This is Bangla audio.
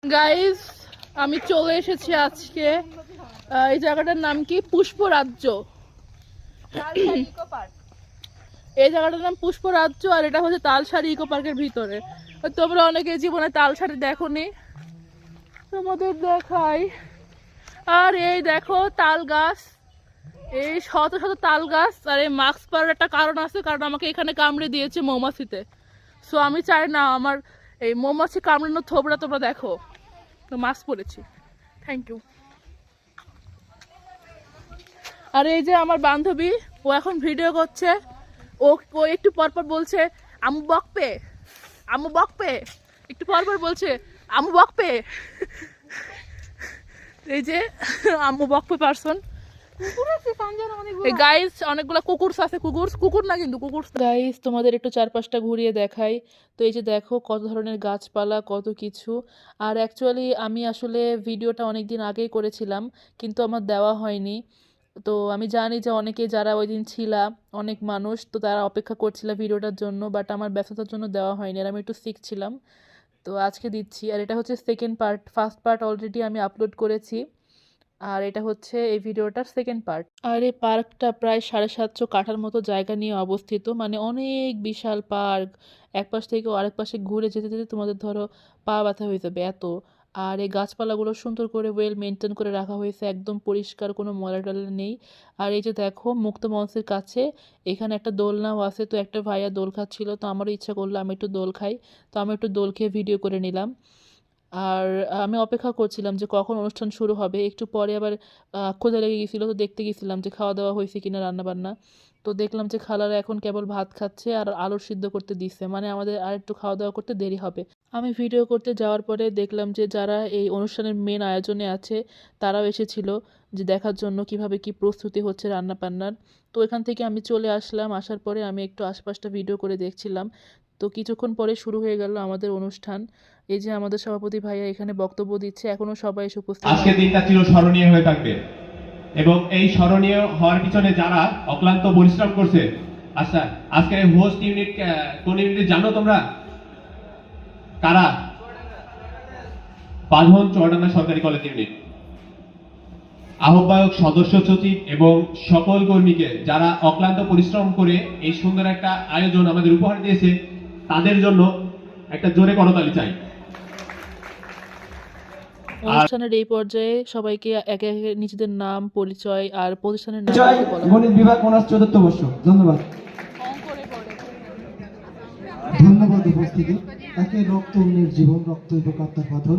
গাইস আমি চলে এসেছি আজকে এই জায়গাটার নাম কি পুষ্পরাজ্য। এই জায়গাটার নাম পুষ্পরাজ্য আর এটা হচ্ছে তালসারি ইকো পার্কের ভিতরে। তোমরা অনেকে জীবনে তালসারি দেখোনি, তোমাদের দেখাই। আর এই দেখো তাল গাছ, এই শত শত তাল গাছ। আর এই মাস্ক পরার একটা কারণ আছে, কারণ আমাকে এখানে কামড়ে দিয়েছে মৌমাছিতে। সো আমি চাই না আমার এই মৌমাছি কামড়ানোর থোবরা তোমরা দেখো, তো মাস্ক পরেছি। Thank you. আর এই যে আমার বান্ধবী, ও এখন ভিডিও করছে। ও ও একটু পরপর বলছে আমু বকপে, আমু বকপে, একটু পরপর বলছে আমু বকপে। এই যে আমু বকপে পারসন। গাইস অনেকগুলো কুকুর আছে, কুকুর না কিন্তু কুকুর। গাইস তোমাদের একটু চারপাশটা ঘুরিয়ে দেখাই। তো এই যে দেখো কত ধরনের গাছপালা, কত কিছু। আর অ্যাকচুয়ালি আমি আসলে ভিডিওটা অনেক দিন আগেই করেছিলাম, কিন্তু আমার দেওয়া হয়নি। তো আমি জানি যে অনেকে যারা ওই দিন ছিলাম, অনেক মানুষ, তো তারা অপেক্ষা করছিল ভিডিওটার জন্য, বাট আমার ব্যস্ততার জন্য দেওয়া হয়নি। আর আমি একটু সিক ছিলাম, তো আজকে দিচ্ছি। আর এটা হচ্ছে second part, first part already আমি আপলোড করেছি, আর এটা হচ্ছে এই ভিডিওটার সেকেন্ড পার্ট। আর এই পার্কটা প্রায় 750 কাঠার মতো জায়গা নিয়ে অবস্থিত, মানে অনেক বিশাল পার্ক। এক পাশ থেকে আরেক পাশে ঘুরে যেতে যেতে তোমাদের ধরো পা ব্যথা হয়ে যাবে এত। আর এই গাছপালাগুলো সুন্দর করে ওয়েল মেনটেন করে রাখা হয়েছে, একদম পরিষ্কার, কোনো ময়লা টলা নেই। আর এই যে দেখো মুক্ত মঞ্চের কাছে এখানে একটা দোলনাও আছে। তো একটা ভাইয়া দোল খাচ্ছিল, তো আমারও ইচ্ছা করলো আমি একটু দোল খাই, তো আমি একটু দোল খেয়ে ভিডিও করে নিলাম। আর আমি অপেক্ষা করছিলাম যে কখন অনুষ্ঠান শুরু হবে। একটু পরে আবার ক্ষুধা লেগে গেছিলো, তো দেখতে গেছিলাম যে খাওয়া দাওয়া হয়েছে কিনা, রান্নাবান্না। তো দেখলাম যে খালারা এখন কেবল ভাত খাচ্ছে আর আলুর সিদ্ধ করতে দিচ্ছে, মানে আমাদের আর একটু খাওয়া দাওয়া করতে দেরি হবে। আমি ভিডিও করতে যাওয়ার পরে দেখলাম যে যারা এই অনুষ্ঠানের মেন আয়োজনে আছে তারাও এসেছিল, যে দেখার জন্য কিভাবে কি প্রস্তুতি হচ্ছে রান্না বান্নার। তো এখান থেকে আমি চলে আসলাম, আসার পরে আমি একটু আশপাশটা ভিডিও করে দেখছিলাম। তো কিছুক্ষণ পরে শুরু হয়ে গেল আমাদের অনুষ্ঠান। এই যে আমাদের সভাপতি ভাইয়া এখানে বক্তব্য দিচ্ছে, এখনো সবাই এসে উপস্থিত। আজকের দিনটা চিরস্মরণীয় হয়ে থাকবে, এবং এই স্মরণীয় হওয়ার পিছনে যারা অক্লান্ত পরিশ্রম করছে। আচ্ছা, আজকের এই হোস্ট ইউনিট কোন ইউনিট জানো তোমরা? কারা? পালহন চুয়াডাঙ্গা সরকারি কলেজ ইউনিট। আহ্বায়ক, সদস্য সচিব এবং সকল কর্মীকে যারা অক্লান্ত পরিশ্রম করে এই সুন্দর একটা আয়োজন আমাদের উপহার দিয়েছে, তাদের জন্য একটা জোরে করতালি চাই। অনুষ্ঠানের এই পর্যায়ে সবাইকে একে একে নিজেদের নাম, পরিচয় আর প্রতিষ্ঠানের নাম বলা। গণিত বিভাগ অনার্স ৪র্থ বর্ষ। ধন্যবাদ। ধন্যবাদ উপস্থিতি। একে রক্ত জীবন, রক্ত উপকাত্তার পাথর।